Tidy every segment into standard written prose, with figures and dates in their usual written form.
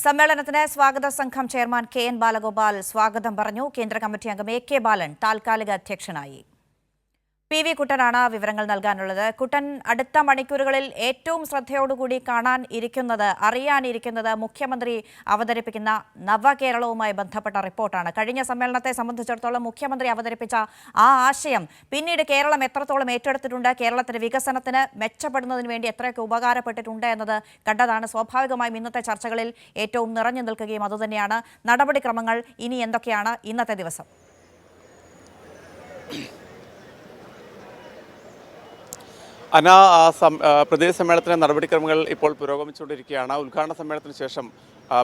സമ്മേളനത്തിന് സ്വാഗത സംഘം ചെയർമാൻ കെ.എൻ. ബാലഗോപാൽ സ്വാഗതം പറഞ്ഞു. കേന്ദ്ര കമ്മിറ്റി അംഗം എ.കെ. ബാലൻ താൽക്കാലിക അധ്യക്ഷനായി. പി.വി. കുട്ടനാണ് വിവരങ്ങൾ നൽകാനുള്ളത്. കുട്ടൻ, അടുത്ത മണിക്കൂറുകളിൽ ഏറ്റവും ശ്രദ്ധയോടുകൂടി അറിയാനിരിക്കുന്നത് മുഖ്യമന്ത്രി അവതരിപ്പിക്കുന്ന നവകേരളവുമായി ബന്ധപ്പെട്ട റിപ്പോർട്ടാണ്. കഴിഞ്ഞ സമ്മേളനത്തെ സംബന്ധിച്ചിടത്തോളം മുഖ്യമന്ത്രി അവതരിപ്പിച്ച ആ ആശയം പിന്നീട് കേരളം എത്രത്തോളം ഏറ്റെടുത്തിട്ടുണ്ട്, കേരളത്തിന്റെ വികസനത്തിന് മെച്ചപ്പെടുന്നതിന് വേണ്ടി എത്രയൊക്കെ ഉപകാരപ്പെട്ടിട്ടുണ്ട് എന്നത് കണ്ടതാണ്. സ്വാഭാവികമായും ഇന്നത്തെ ചർച്ചകളിൽ ഏറ്റവും നിറഞ്ഞു നിൽക്കുകയും അതുതന്നെയാണ്. നടപടിക്രമങ്ങൾ ഇനി എന്തൊക്കെയാണ് ഇന്നത്തെ ദിവസം? പ്രതിനിധി സമ്മേളനത്തിലെ നടപടിക്രമങ്ങൾ ഇപ്പോൾ പുരോഗമിച്ചുകൊണ്ടിരിക്കുകയാണ്. ഉദ്ഘാടന സമ്മേളനത്തിന് ശേഷം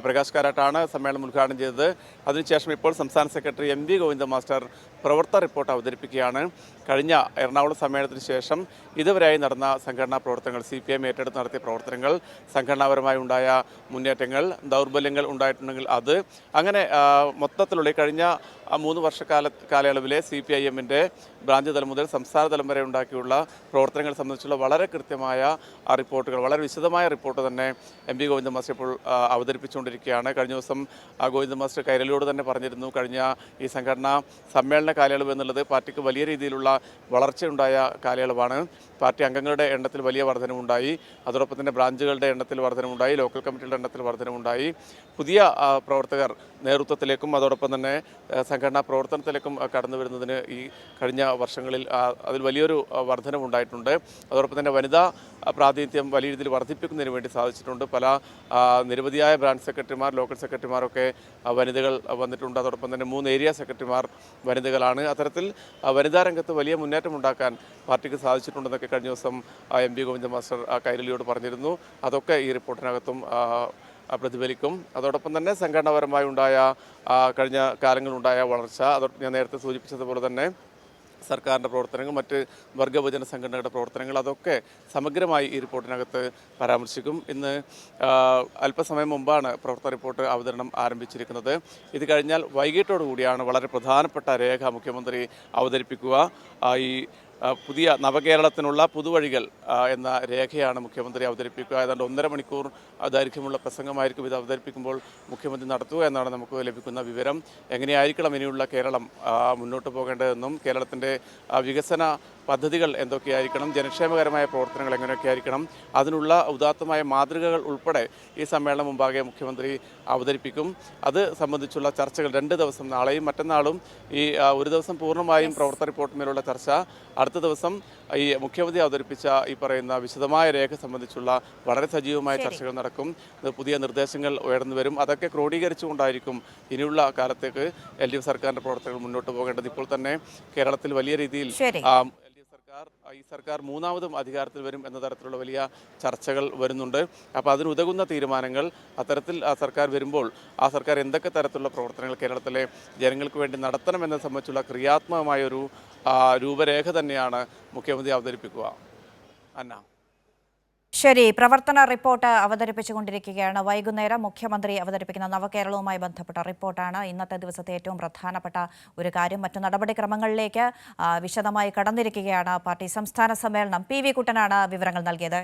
പ്രകാശ് കാരാട്ടാണ് സമ്മേളനം ഉദ്ഘാടനം ചെയ്തത്. അതിനുശേഷം ഇപ്പോൾ സംസ്ഥാന secretary M V Govindan master പ്രവർത്തന റിപ്പോർട്ട് അവതരിപ്പിക്കുകയാണ്. കഴിഞ്ഞ എറണാകുളം സമ്മേളനത്തിന് ശേഷം ഇതുവരെയായി നടന്ന സംഘടനാ പ്രവർത്തനങ്ങൾ, CPM ഏറ്റെടുത്ത് നടത്തിയ പ്രവർത്തനങ്ങൾ, സംഘടനാപരമായി ഉണ്ടായ മുന്നേറ്റങ്ങൾ, ദൗർബല്യങ്ങൾ ഉണ്ടായിട്ടുണ്ടെങ്കിൽ അത്, അങ്ങനെ മൊത്തത്തിലുള്ള കഴിഞ്ഞ 3 വർഷ കാലയളവിലെ CPIM-ൻ്റെ ബ്രാഞ്ച് തലം മുതൽ സംസ്ഥാന തലം വരെ ഉണ്ടാക്കിയുള്ള പ്രവർത്തനങ്ങളെ സംബന്ധിച്ചുള്ള വളരെ കൃത്യമായ റിപ്പോർട്ടുകൾ, വളരെ വിശദമായ റിപ്പോർട്ട് തന്നെ എം വി ഗോവിന്ദൻ മാസ്റ്റർ ഇപ്പോൾ അവതരിപ്പിച്ചുകൊണ്ടിരിക്കുകയാണ്. കഴിഞ്ഞ ദിവസം ഗോവിന്ദൻ മാസ്റ്റർ കൈരളിയോട് തന്നെ പറഞ്ഞിരുന്നു, കഴിഞ്ഞ ഈ സംഘടനാ സമ്മേളന കാലയളവ് എന്നുള്ളത് പാർട്ടിക്ക് വലിയ രീതിയിലുള്ള വളർച്ചയുണ്ടായ കാലയളവാണ്. പാർട്ടി അംഗങ്ങളുടെ എണ്ണത്തിൽ വലിയ വർധനവുണ്ടായി, അതോടൊപ്പം തന്നെ ബ്രാഞ്ചുകളുടെ എണ്ണത്തിൽ വർധനവുണ്ടായി, ലോക്കൽ കമ്മിറ്റികളുടെ എണ്ണത്തിൽ വർധനവുണ്ടായി. പുതിയ പ്രവർത്തകർ നേതൃത്വത്തിലേക്കും അതോടൊപ്പം തന്നെ സംഘടനാ പ്രവർത്തനത്തിലേക്കും കടന്നു വരുന്നതിന് ഈ കഴിഞ്ഞ വർഷങ്ങളിൽ അതിൽ വലിയൊരു വർധനവുണ്ടായിട്ടുണ്ട്. അതോടൊപ്പം തന്നെ വനിതാ പ്രാതിനിധ്യം വലിയ രീതിയിൽ വർദ്ധിപ്പിക്കുന്നതിന് വേണ്ടി സാധിച്ചിട്ടുണ്ട്. പല നിരവധിയായ ബ്രാഞ്ച് സെക്രട്ടറിമാർ, ലോക്കൽ സെക്രട്ടറിമാരൊക്കെ വനിതകൾ വന്നിട്ടുണ്ട്. അതോടൊപ്പം തന്നെ 3 ഏരിയ സെക്രട്ടറിമാർ വനിതകളാണ്. അത്തരത്തിൽ വനിതാ രംഗത്ത് വലിയ മുന്നേറ്റം ഉണ്ടാക്കാൻ പാർട്ടിക്ക് സാധിച്ചിട്ടുണ്ടെന്നൊക്കെ കഴിഞ്ഞ ദിവസം എം വി ഗോവിന്ദൻ മാസ്റ്റർ കൈരളിയോട് പറഞ്ഞിരുന്നു. അതൊക്കെ ഈ റിപ്പോർട്ടിനകത്തും പ്രതിഫലിക്കും. അതോടൊപ്പം തന്നെ സംഘടനാപരമായി ഉണ്ടായ കഴിഞ്ഞ കാലങ്ങളുണ്ടായ വളർച്ച, അതോടൊപ്പം ഞാൻ നേരത്തെ സൂചിപ്പിച്ചതുപോലെ തന്നെ സർക്കാരിൻ്റെ പ്രവർത്തനങ്ങൾ, മറ്റ് വർഗവിഭജന സംഘടനകളുടെ പ്രവർത്തനങ്ങൾ, അതൊക്കെ സമഗ്രമായി ഈ റിപ്പോർട്ടിനകത്ത് പരാമർശിക്കും. ഇന്ന് അല്പസമയം മുമ്പാണ് പ്രവർത്തന റിപ്പോർട്ട് അവതരണം ആരംഭിച്ചിരിക്കുന്നത്. ഇത് കഴിഞ്ഞാൽ വൈകിട്ടോടുകൂടിയാണ് വളരെ പ്രധാനപ്പെട്ട രേഖ മുഖ്യമന്ത്രി അവതരിപ്പിക്കുക. ഈ പുതിയ നവകേരളത്തിനുള്ള പുതുവഴികൾ എന്ന രേഖയാണ് മുഖ്യമന്ത്രി അവതരിപ്പിക്കുക. ഏതാണ്ട് 1.5 മണിക്കൂർ ദൈർഘ്യമുള്ള പ്രസംഗമായിരിക്കും ഇത് അവതരിപ്പിക്കുമ്പോൾ മുഖ്യമന്ത്രി നടത്തുക എന്നാണ് നമുക്ക് ലഭിക്കുന്ന വിവരം. എങ്ങനെയായിരിക്കണം ഇനിയുള്ള കേരളം മുന്നോട്ട് പോകേണ്ടതെന്നും കേരളത്തിൻ്റെ വികസന പദ്ധതികൾ എന്തൊക്കെയായിരിക്കണം, ജനക്ഷേമകരമായ പ്രവർത്തനങ്ങൾ എങ്ങനെയൊക്കെയായിരിക്കണം, അതിനുള്ള ഉദാത്തമായ മാതൃകകൾ ഉൾപ്പെടെ ഈ സമ്മേളനം മുമ്പാകെ മുഖ്യമന്ത്രി അവതരിപ്പിക്കും. അത് സംബന്ധിച്ചുള്ള ചർച്ചകൾ 2 ദിവസം, നാളെയും മറ്റന്നാളും, ഈ ഒരു ദിവസം പൂർണ്ണമായും പ്രവർത്തന റിപ്പോർട്ടിന്മേലുള്ള ചർച്ച, അടുത്ത ദിവസം ഈ മുഖ്യമന്ത്രി അവതരിപ്പിച്ച ഈ പറയുന്ന വിശദമായ രേഖ സംബന്ധിച്ചുള്ള വളരെ സജീവമായ ചർച്ചകൾ നടക്കും. പുതിയ നിർദ്ദേശങ്ങൾ ഉയർന്നു വരും. അതൊക്കെ ക്രോഡീകരിച്ചുകൊണ്ടായിരിക്കും ഇനിയുള്ള കാലത്തേക്ക് LDF സർക്കാരിൻ്റെ പ്രവർത്തനങ്ങൾ മുന്നോട്ട് പോകേണ്ടത്. ഇപ്പോൾ തന്നെ കേരളത്തിൽ വലിയ രീതിയിൽ ഈ സർക്കാർ 3ാമതും അധികാരത്തിൽ വരും എന്ന തരത്തിലുള്ള വലിയ ചർച്ചകൾ വരുന്നുണ്ട്. അപ്പോൾ അതിനുതകുന്ന തീരുമാനങ്ങൾ അത്തരത്തിൽ സർക്കാർ വരുമ്പോൾ ആ സർക്കാർ എന്തൊക്കെ തരത്തിലുള്ള പ്രവർത്തനങ്ങൾ കേരളത്തിലെ ജനങ്ങൾക്ക് വേണ്ടി നടത്തണമെന്നത് സംബന്ധിച്ചുള്ള ക്രിയാത്മകമായൊരു രൂപരേഖ തന്നെയാണ് മുഖ്യമന്ത്രി അവതരിപ്പിക്കുക. അന്ന ശരി, പ്രവർത്തന റിപ്പോർട്ട് അവതരിപ്പിച്ചുകൊണ്ടിരിക്കുകയാണ്. വൈകുന്നേരം മുഖ്യമന്ത്രി അവതരിപ്പിക്കുന്ന നവകേരളവുമായി ബന്ധപ്പെട്ട റിപ്പോർട്ടാണ് ഇന്നത്തെ ദിവസത്തെ ഏറ്റവും പ്രധാനപ്പെട്ട ഒരു കാര്യം. മറ്റു നടപടിക്രമങ്ങളിലേക്ക് വിശദമായി കടന്നിരിക്കുകയാണ് പാർട്ടി സംസ്ഥാന സമ്മേളനം. പി.വി. കുട്ടനാണ് വിവരങ്ങൾ നൽകിയത്.